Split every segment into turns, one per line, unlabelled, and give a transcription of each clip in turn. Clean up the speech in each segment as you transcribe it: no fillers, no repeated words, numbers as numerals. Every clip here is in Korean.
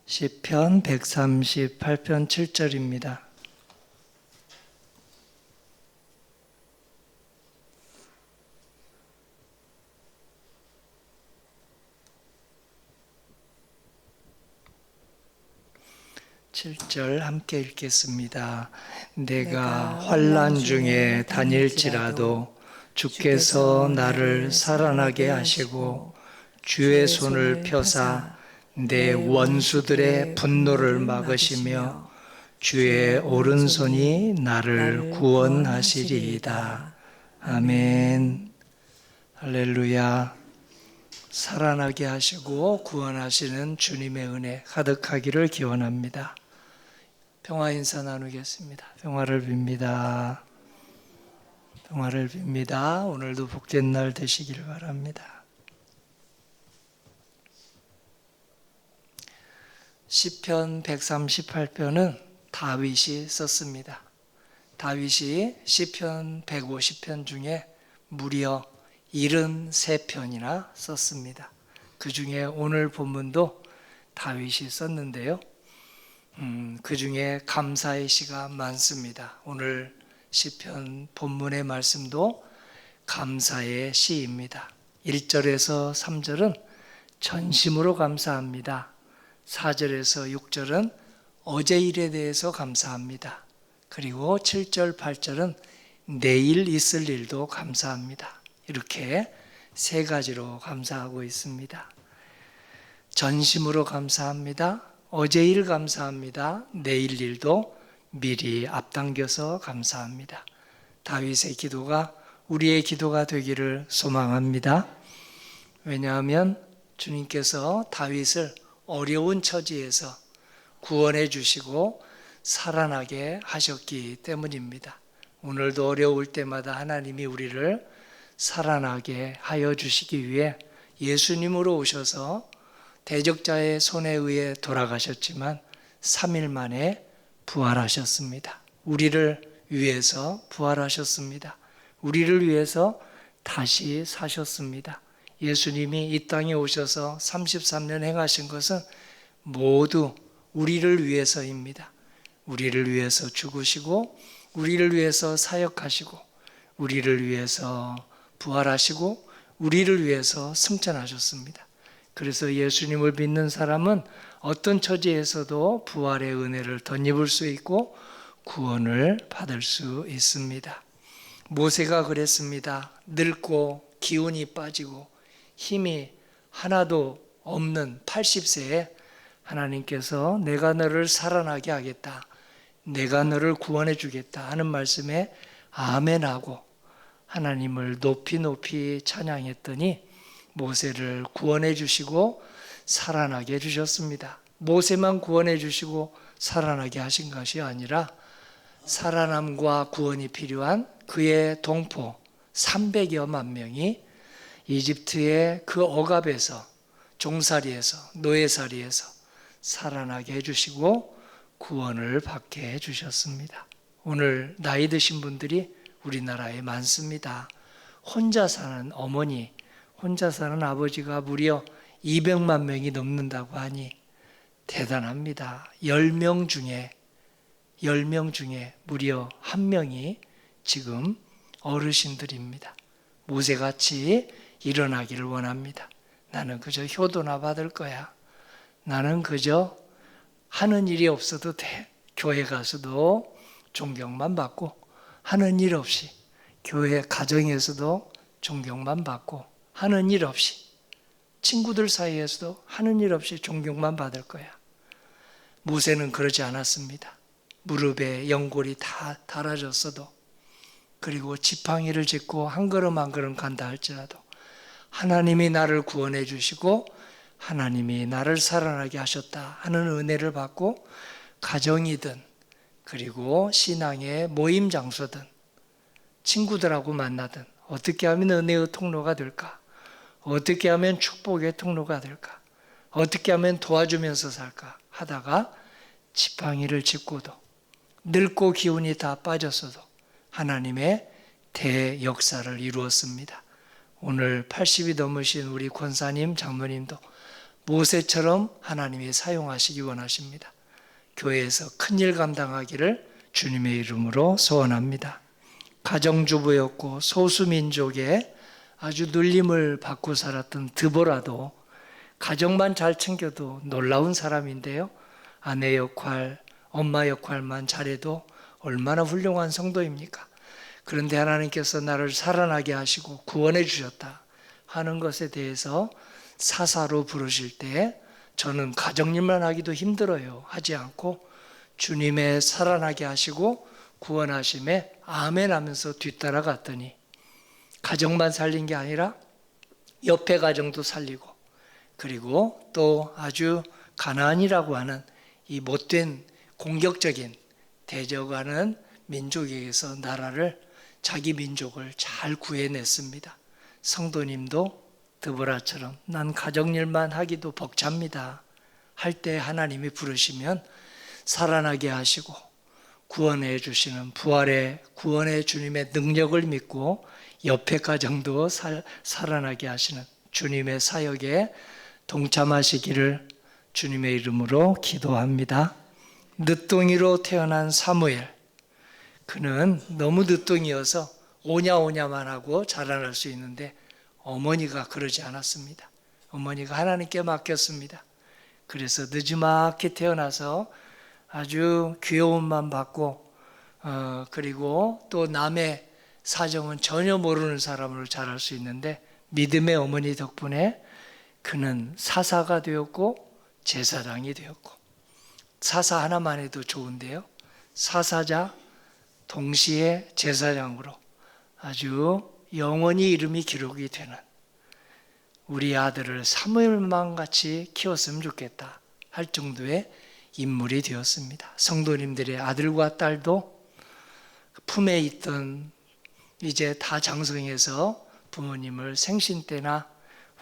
시편 138편 7절입니다. (7절) 함께 읽겠습니다. 내가 환난 중에 다닐지라도 주께서 나를 살아나게 하시고 주의 손을 펴사 내 원수들의 분노를 막으시며 주의 오른손이 나를 구원하시리이다. 아멘. 할렐루야. 살아나게 하시고 구원하시는 주님의 은혜 가득하기를 기원합니다. 평화 인사 나누겠습니다. 평화를 빕니다. 평화를 빕니다. 오늘도 복된 날 되시길 바랍니다. 시편 138편은 다윗이 썼습니다. 다윗이 시편 150편 중에 무려 73편이나 썼습니다. 그 중에 오늘 본문도 다윗이 썼는데요. 그 중에 감사의 시가 많습니다. 오늘 시편 본문의 말씀도 감사의 시입니다. 1절에서 3절은 전심으로 감사합니다. 4절에서 6절은 어제 일에 대해서 감사합니다. 그리고 7절, 8절은 내일 있을 일도 감사합니다. 이렇게 세 가지로 감사하고 있습니다. 전심으로 감사합니다. 어제 일 감사합니다. 내일 일도 미리 앞당겨서 감사합니다. 다윗의 기도가 우리의 기도가 되기를 소망합니다. 왜냐하면 주님께서 다윗을 어려운 처지에서 구원해 주시고 살아나게 하셨기 때문입니다. 오늘도 어려울 때마다 하나님이 우리를 살아나게 하여 주시기 위해 예수님으로 오셔서 대적자의 손에 의해 돌아가셨지만 3일 만에 부활하셨습니다. 우리를 위해서 부활하셨습니다. 우리를 위해서 다시 사셨습니다. 예수님이 이 땅에 오셔서 33년 행하신 것은 모두 우리를 위해서입니다. 우리를 위해서 죽으시고 우리를 위해서 사역하시고 우리를 위해서 부활하시고 우리를 위해서 승천하셨습니다. 그래서 예수님을 믿는 사람은 어떤 처지에서도 부활의 은혜를 덧입을 수 있고 구원을 받을 수 있습니다. 모세가 그랬습니다. 늙고 기운이 빠지고 힘이 하나도 없는 80세에 하나님께서 내가 너를 살아나게 하겠다, 내가 너를 구원해 주겠다 하는 말씀에 아멘하고 하나님을 높이 찬양했더니 모세를 구원해 주시고 살아나게 해주셨습니다. 모세만 구원해 주시고 살아나게 하신 것이 아니라 살아남과 구원이 필요한 그의 동포 300여만 명이 이집트의 그 억압에서 종살이에서 노예살이에서 살아나게 해주시고 구원을 받게 해주셨습니다. 오늘 나이 드신 분들이 우리나라에 많습니다. 혼자 사는 어머니, 혼자 사는 아버지가 무려 200만 명이 넘는다고 하니 대단합니다. 10명 중에 무려 1명이 지금 어르신들입니다. 모세같이 일어나기를 원합니다. 나는 그저 효도나 받을 거야. 나는 그저 하는 일이 없어도 돼. 교회 가서도 존경만 받고 하는 일 없이 교회 가정에서도 존경만 받고 하는 일 없이 친구들 사이에서도 하는 일 없이 존경만 받을 거야. 모세는 그러지 않았습니다. 무릎에 연골이 다 닳아졌어도 그리고 지팡이를 짚고 한 걸음 한 걸음 간다 할지라도 하나님이 나를 구원해 주시고 하나님이 나를 살아나게 하셨다 하는 은혜를 받고 가정이든 그리고 신앙의 모임 장소든 친구들하고 만나든 어떻게 하면 은혜의 통로가 될까? 어떻게 하면 축복의 통로가 될까? 어떻게 하면 도와주면서 살까? 하다가 지팡이를 짚고도 늙고 기운이 다 빠졌어도 하나님의 대역사를 이루었습니다. 오늘 80이 넘으신 우리 권사님, 장로님도 모세처럼 하나님이 사용하시기 원하십니다. 교회에서 큰일 감당하기를 주님의 이름으로 소원합니다. 가정주부였고 소수민족에 아주 눌림을 받고 살았던 드보라도 가정만 잘 챙겨도 놀라운 사람인데요. 아내 역할, 엄마 역할만 잘해도 얼마나 훌륭한 성도입니까? 그런데 하나님께서 나를 살아나게 하시고 구원해 주셨다 하는 것에 대해서 사사로 부르실 때 저는 가정일만 하기도 힘들어요 하지 않고 주님의 살아나게 하시고 구원하심에 아멘 하면서 뒤따라갔더니 가정만 살린 게 아니라 옆에 가정도 살리고 그리고 또 아주 가나안이라고 하는 이 못된 공격적인 대적하는 민족에게서 나라를 자기 민족을 잘 구해냈습니다. 성도님도 드보라처럼 난 가정일만 하기도 벅찹니다 할 때 하나님이 부르시면 살아나게 하시고 구원해 주시는 부활의 구원의 주님의 능력을 믿고 옆에 가정도 살아나게 하시는 주님의 사역에 동참하시기를 주님의 이름으로 기도합니다. 늦둥이로 태어난 사무엘, 그는 너무 늦둥이여서 오냐오냐만 하고 자라날 수 있는데 어머니가 그러지 않았습니다. 어머니가 하나님께 맡겼습니다. 그래서 늦지막히 태어나서 아주 귀여움만 받고 그리고 또 남의 사정은 전혀 모르는 사람으로 자랄 수 있는데 믿음의 어머니 덕분에 그는 사사가 되었고 제사장이 되었고 사사 하나만 해도 좋은데요. 사사자 동시에 제사장으로 아주 영원히 이름이 기록이 되는 우리 아들을 사무엘만 같이 키웠으면 좋겠다 할 정도의 인물이 되었습니다. 성도님들의 아들과 딸도 품에 있던 이제 다 장성해서 부모님을 생신 때나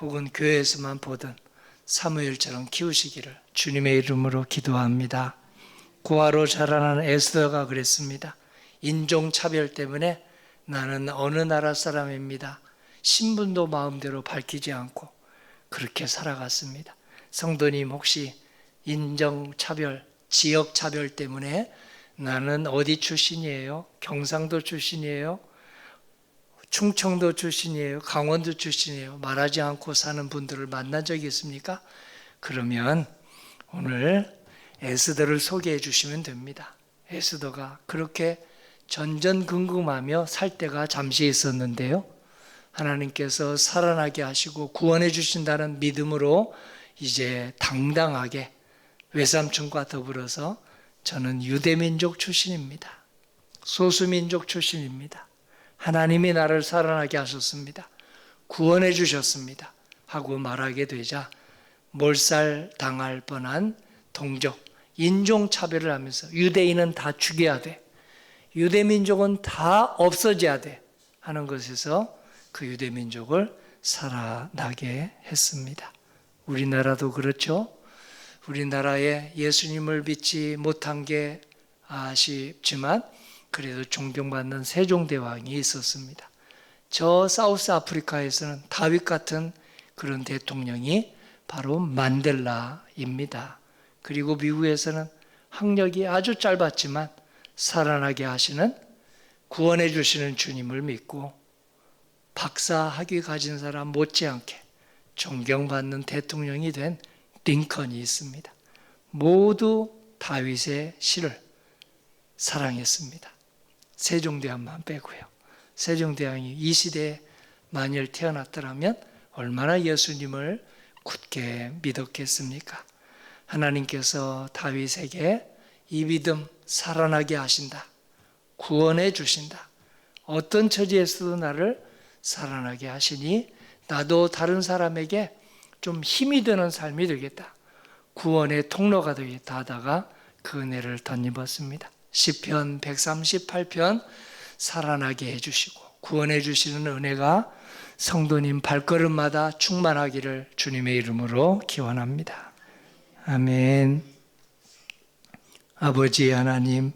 혹은 교회에서만 보던 사무엘처럼 키우시기를 주님의 이름으로 기도합니다. 고아로 자라난 에스더가 그랬습니다. 인종차별 때문에 나는 어느 나라 사람입니다. 신분도 마음대로 밝히지 않고 그렇게 살아갔습니다. 성도님 혹시 인종차별, 지역차별 때문에 나는 어디 출신이에요? 경상도 출신이에요? 충청도 출신이에요? 강원도 출신이에요? 말하지 않고 사는 분들을 만난 적이 있습니까? 그러면 오늘 에스더를 소개해 주시면 됩니다. 에스더가 그렇게 전전긍긍하며 살 때가 잠시 있었는데요. 하나님께서 살아나게 하시고 구원해 주신다는 믿음으로 이제 당당하게 외삼촌과 더불어서 저는 유대민족 출신입니다. 소수민족 출신입니다. 하나님이 나를 살아나게 하셨습니다. 구원해 주셨습니다. 하고 말하게 되자 몰살당할 뻔한 동족, 인종차별을 하면서 유대인은 다 죽여야 돼. 유대민족은 다 없어져야 돼. 하는 것에서 그 유대민족을 살아나게 했습니다. 우리나라도 그렇죠. 우리나라에 예수님을 믿지 못한 게 아쉽지만 그래도 존경받는 세종대왕이 있었습니다. 저 사우스 아프리카에서는 다윗 같은 그런 대통령이 바로 만델라입니다. 그리고 미국에서는 학력이 아주 짧았지만 살아나게 하시는 구원해 주시는 주님을 믿고 박사 학위 가진 사람 못지않게 존경받는 대통령이 된 링컨이 있습니다. 모두 다윗의 시를 사랑했습니다. 세종대왕만 빼고요. 세종대왕이 이 시대에 만일 태어났더라면 얼마나 예수님을 굳게 믿었겠습니까? 하나님께서 다윗에게 이 믿음 살아나게 하신다. 구원해 주신다. 어떤 처지에서도 나를 살아나게 하시니 나도 다른 사람에게 좀 힘이 되는 삶이 되겠다. 구원의 통로가 되겠다 하다가 그 은혜를 덧입었습니다. 시편 138편 살아나게 해주시고 구원해 주시는 은혜가 성도님 발걸음마다 충만하기를 주님의 이름으로 기원합니다. 아멘. 아버지 하나님,